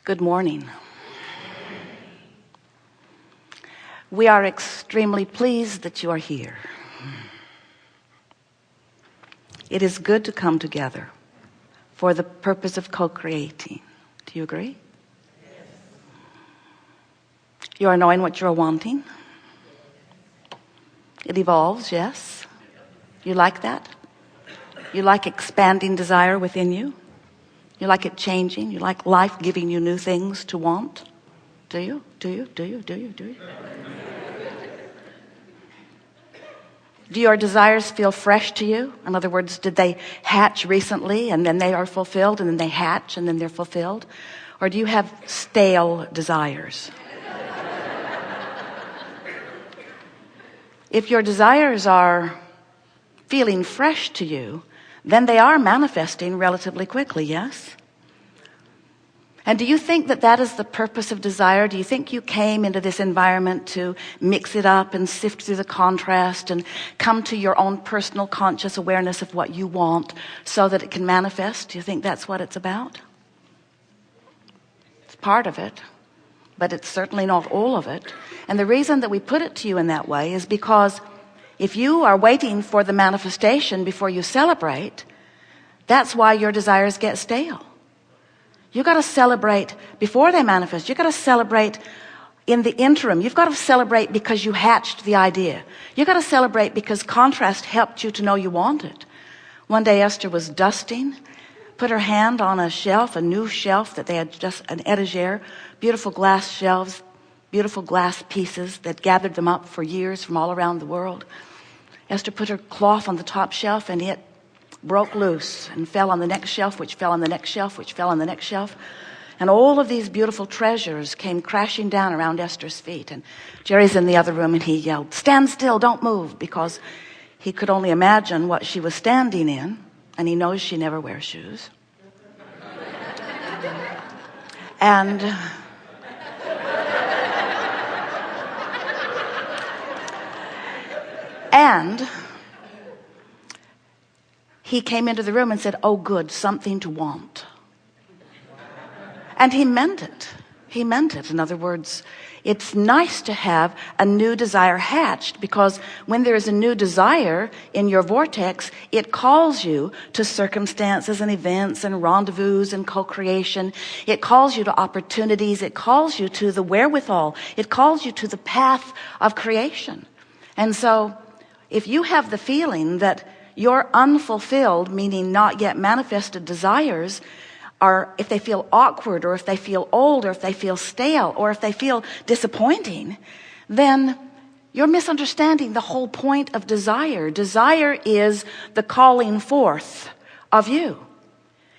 Good morning. We are extremely pleased that you are here. It is good to come together for the purpose of co-creating. Do you agree? Yes. You are knowing what you are wanting. It evolves, yes. You like that? You like expanding desire within you? You like it changing? You like life giving you new things to want? Do you? Do you? Do you? Do you? Do you? Do your desires feel fresh to you? In other words, did they hatch recently and then they are fulfilled, and then they hatch and then they're fulfilled? Or do you have stale desires? If your desires are feeling fresh to you, then they are manifesting relatively quickly, yes? And do you think that that is the purpose of desire? Do you think you came into this environment to mix it up and sift through the contrast and come to your own personal conscious awareness of what you want so that it can manifest? Do you think that's what it's about? It's part of it, but it's certainly not all of it. And the reason that we put it to you in that way is because if you are waiting for the manifestation before you celebrate, that's why your desires get stale. You got to celebrate before they manifest. You got to celebrate in the interim. You've got to celebrate because you hatched the idea. You got to celebrate because contrast helped you to know you want it. One day Esther was dusting, put her hand on a shelf, a new shelf that they had, just an etagere, beautiful glass shelves, beautiful glass pieces that gathered them up for years from all around the world. Esther put her cloth on the top shelf and it broke loose and fell on the next shelf, which fell on the next shelf, which fell on the next shelf. And all of these beautiful treasures came crashing down around Esther's feet. And Jerry's in the other room and he yelled, "Stand still, don't move," because he could only imagine what she was standing in, and he knows she never wears shoes. And he came into the room and said, "Oh good, something to want." And he meant it. He meant it. In other words, it's nice to have a new desire hatched, because when there is a new desire in your vortex, it calls you to circumstances and events and rendezvous and co-creation. It calls you to opportunities. It calls you to the wherewithal. It calls you to the path of creation. And so if you have the feeling that your unfulfilled, meaning not yet manifested desires are, if they feel awkward, or if they feel old, or if they feel stale, or if they feel disappointing, then you're misunderstanding the whole point of desire. Desire is the calling forth of you.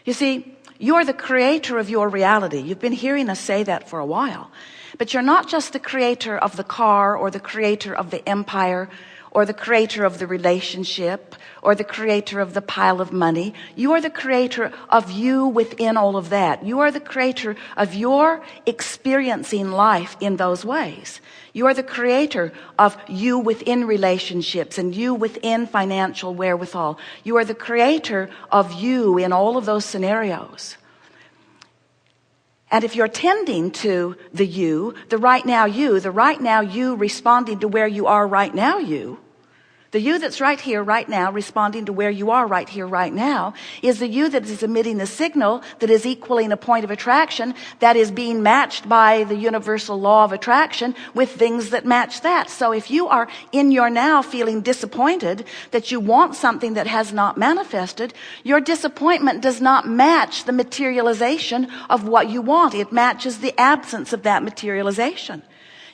You see, you're the creator of your reality. You've been hearing us say that for a while. But you're not just the creator of the car, or the creator of the empire, or the creator of the relationship, or the creator of the pile of money. You are the creator of you within all of that. You are the creator of your experiencing life in those ways. You are the creator of you within relationships and you within financial wherewithal. You are the creator of you in all of those scenarios. And if you're tending to the right now you responding to where you are right now the you that's right here, right now, responding to where you are right here, right now, is the you that is emitting the signal that is equaling a point of attraction that is being matched by the universal law of attraction with things that match that. So if you are in your now feeling disappointed that you want something that has not manifested, your disappointment does not match the materialization of what you want. It matches the absence of that materialization.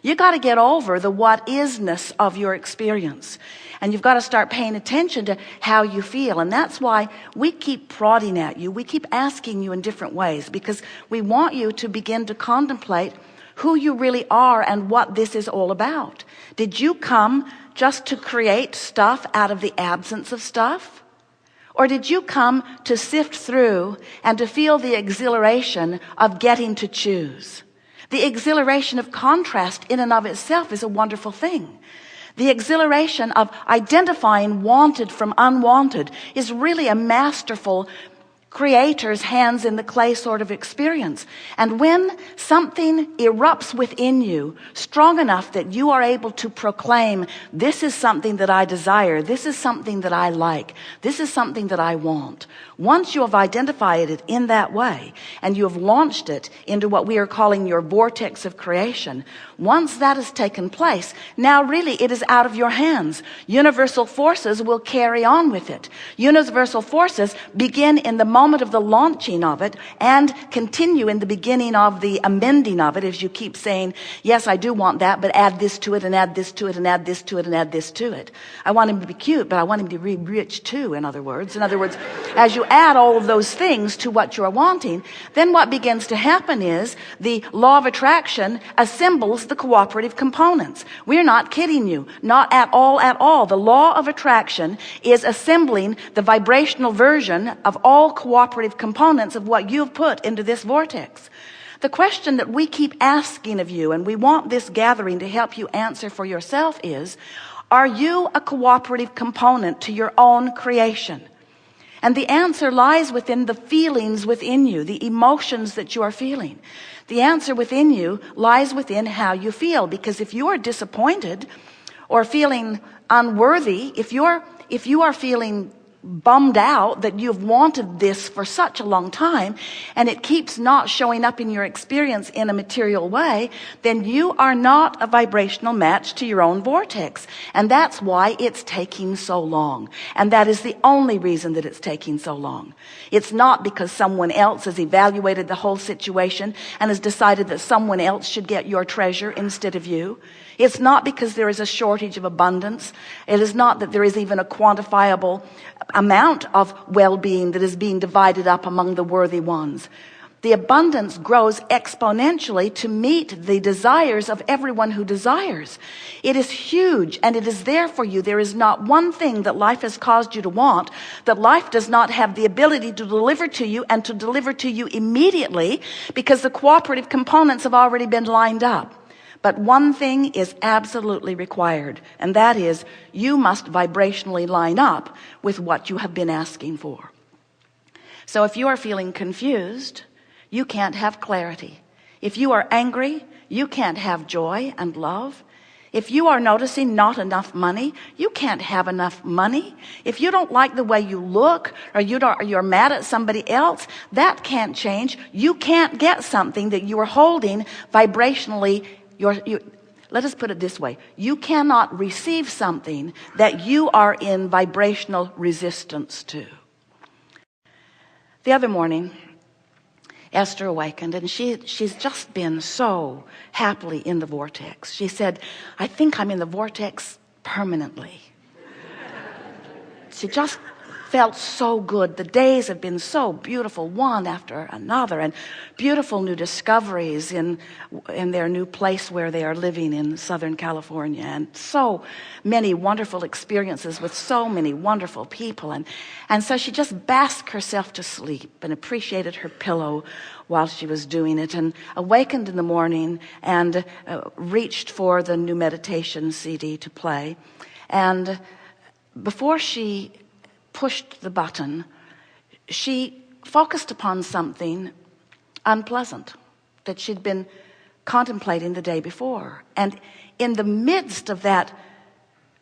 You got to get over the what isness of your experience. And you've got to start paying attention to how you feel. And that's why we keep prodding at you. We keep asking you in different ways, because we want you to begin to contemplate who you really are and what this is all about. Did you come just to create stuff out of the absence of stuff? Or did you come to sift through and to feel the exhilaration of getting to choose? The exhilaration of contrast in and of itself is a wonderful thing. The exhilaration of identifying wanted from unwanted is really a masterful creator's hands in the clay sort of experience. And when something erupts within you strong enough that you are able to proclaim, this is something that I desire, this is something that I like, this is something that I want. Once you have identified it in that way and you have launched it into what we are calling your vortex of creation, once that has taken place, now really it is out of your hands. Universal forces will carry on with it. Universal forces begin in the moment of the launching of it and continue in the beginning of the amending of it, as you keep saying, yes, I do want that, but add this to it and add this to it and add this to it and add this to it. I want him to be cute, but I want him to be rich too, in other words. In other words, as you add all of those things to what you're wanting, then what begins to happen is the law of attraction assembles the cooperative components. We're not kidding you. Not at all at all. The law of attraction is assembling the vibrational version of all cooperative components of what you've put into this vortex. The question that we keep asking of you, and we want this gathering to help you answer for yourself, is, are you a cooperative component to your own creation? And the answer lies within the feelings within you, the emotions that you are feeling. The answer within you lies within how you feel. Because if you are disappointed or feeling unworthy, if you are feeling bummed out that you've wanted this for such a long time and it keeps not showing up in your experience in a material way, then you are not a vibrational match to your own vortex. And that's why it's taking so long. And that is the only reason that it's taking so long. It's not because someone else has evaluated the whole situation and has decided that someone else should get your treasure instead of you. It's not because there is a shortage of abundance. It is not that there is even a quantifiable amount of well-being that is being divided up among the worthy ones. The abundance grows exponentially to meet the desires of everyone who desires. It is huge and it is there for you. There is not one thing that life has caused you to want that life does not have the ability to deliver to you, and to deliver to you immediately, because the cooperative components have already been lined up. But one thing is absolutely required, and that is you must vibrationally line up with what you have been asking for. So if you are feeling confused, you can't have clarity. If you are angry, you can't have joy and love. If you are noticing not enough money, you can't have enough money. If you don't like the way you look, or you're mad at somebody else, that can't change. You can't get something that you are holding vibrationally. Let us put it this way. You cannot receive something that you are in vibrational resistance to. The other morning, Esther awakened, and she's just been so happily in the vortex. She said, I think I'm in the vortex permanently. She just felt so good. The days have been so beautiful, one after another, and beautiful new discoveries in their new place where they are living in Southern California, and so many wonderful experiences with so many wonderful people. And so she just basked herself to sleep and appreciated her pillow while she was doing it, and awakened in the morning and reached for the new meditation CD to play. And before she pushed the button, she focused upon something unpleasant that she'd been contemplating the day before. And in the midst of that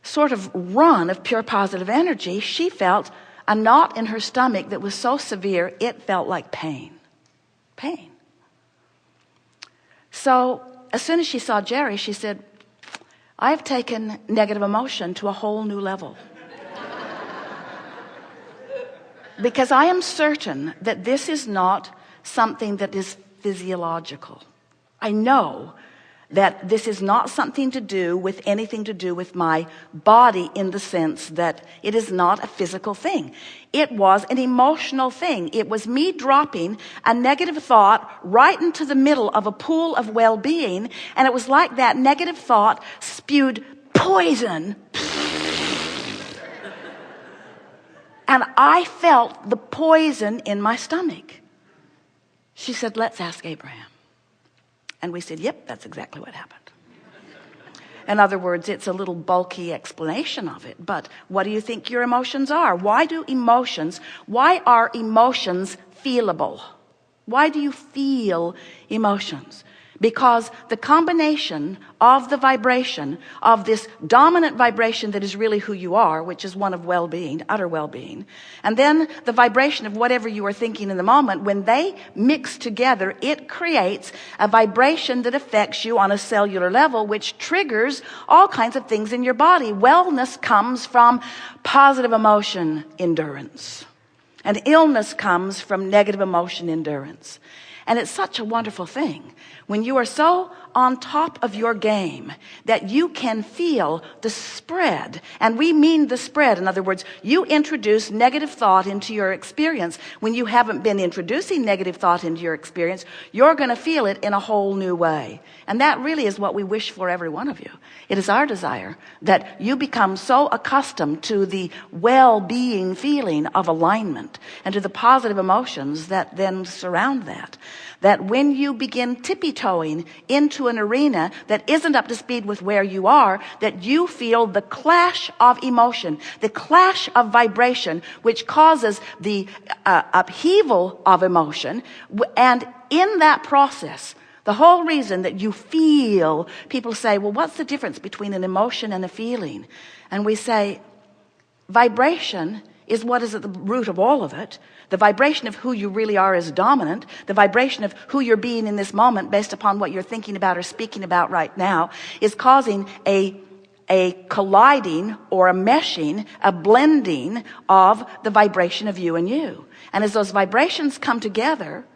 sort of run of pure positive energy, she felt a knot in her stomach that was so severe it felt like pain. So as soon as she saw Jerry, she said, I've taken negative emotion to a whole new level. Because I am certain that this is not something that is physiological. I know that this is not something to do with anything to do with my body, in the sense that it is not a physical thing. It was an emotional thing. It was me dropping a negative thought right into the middle of a pool of well-being, and it was like that negative thought spewed poison. And I felt the poison in my stomach. She said, let's ask Abraham. And we said, yep, that's exactly what happened. In other words, it's a little bulky explanation of it. But what do you think your emotions are? Why are emotions feelable? Why do you feel emotions? Because the combination of the vibration of this dominant vibration that is really who you are, which is one of well-being, utter well-being, and then the vibration of whatever you are thinking in the moment, when they mix together, it creates a vibration that affects you on a cellular level, which triggers all kinds of things in your body. Wellness comes from positive emotion endurance, and illness comes from negative emotion endurance. And it's such a wonderful thing when you are so on top of your game that you can feel the spread. And we mean the spread. In other words, you introduce negative thought into your experience. When you haven't been introducing negative thought into your experience, you're going to feel it in a whole new way. And that really is what we wish for every one of you. It is our desire that you become so accustomed to the well-being feeling of alignment and to the positive emotions that then surround that, that when you begin tippy-toeing into an arena that isn't up to speed with where you are, that you feel the clash of emotion, the clash of vibration, which causes the upheaval of emotion. And in that process, the whole reason that you feel, people say, well, what's the difference between an emotion and a feeling? And we say, vibration is what is at the root of all of it. The vibration of who you really are is dominant. The vibration of who you're being in this moment based upon what you're thinking about or speaking about right now is causing a colliding or a meshing, a blending of the vibration of you and you. And as those vibrations come together,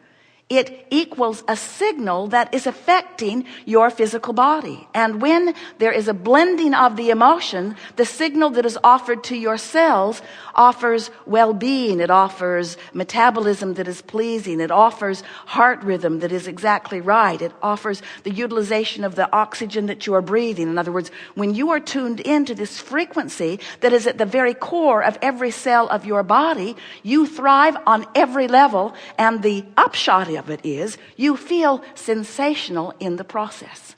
it equals a signal that is affecting your physical body. And when there is a blending of the emotion, the signal that is offered to your cells offers well-being. It offers metabolism that is pleasing. It offers heart rhythm that is exactly right. It offers the utilization of the oxygen that you are breathing. In other words, when you are tuned into this frequency that is at the very core of every cell of your body, you thrive on every level, and the upshot of it is you feel sensational in the process.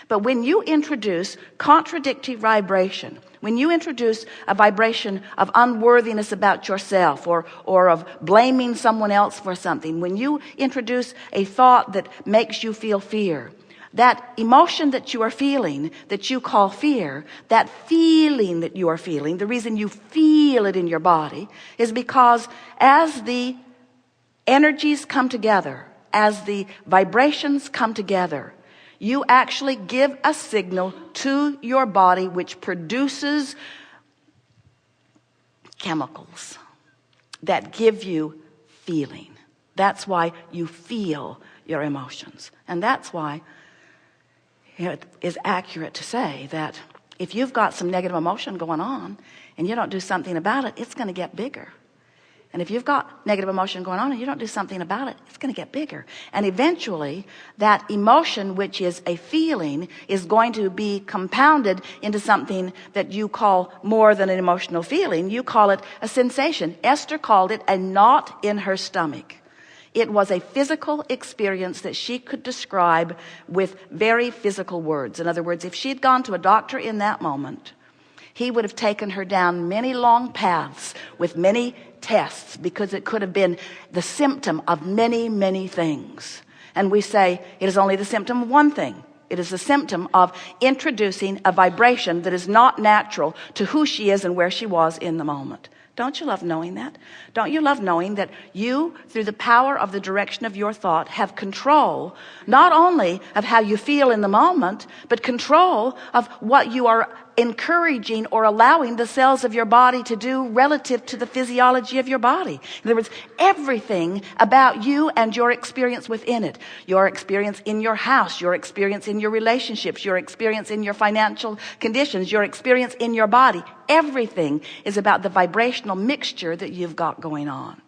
But when you introduce contradictory vibration, when you introduce a vibration of unworthiness about yourself or of blaming someone else for something, when you introduce a thought that makes you feel fear, that emotion that you are feeling, that you call fear, that feeling that you are feeling, the reason you feel it in your body is because as the energies come together, as the vibrations come together, you actually give a signal to your body which produces chemicals that give you feeling. That's why you feel your emotions. And that's why it is accurate to say that if you've got some negative emotion going on and you don't do something about it, it's going to get bigger. And if you've got negative emotion going on and you don't do something about it, it's going to get bigger. And eventually that emotion, which is a feeling, is going to be compounded into something that you call more than an emotional feeling. You call it a sensation. Esther called it a knot in her stomach. It was a physical experience that she could describe with very physical words. In other words, if she had gone to a doctor in that moment, he would have taken her down many long paths with many tests, because it could have been the symptom of many, many things. And we say it is only the symptom of one thing. It is the symptom of introducing a vibration that is not natural to who she is and where she was in the moment. Don't you love knowing that? Don't you love knowing that you, through the power of the direction of your thought, have control not only of how you feel in the moment, but control of what you are encouraging or allowing the cells of your body to do relative to the physiology of your body. In other words, everything about you and your experience within it, your experience in your house, your experience in your relationships, your experience in your financial conditions, your experience in your body, everything is about the vibrational mixture that you've got going on.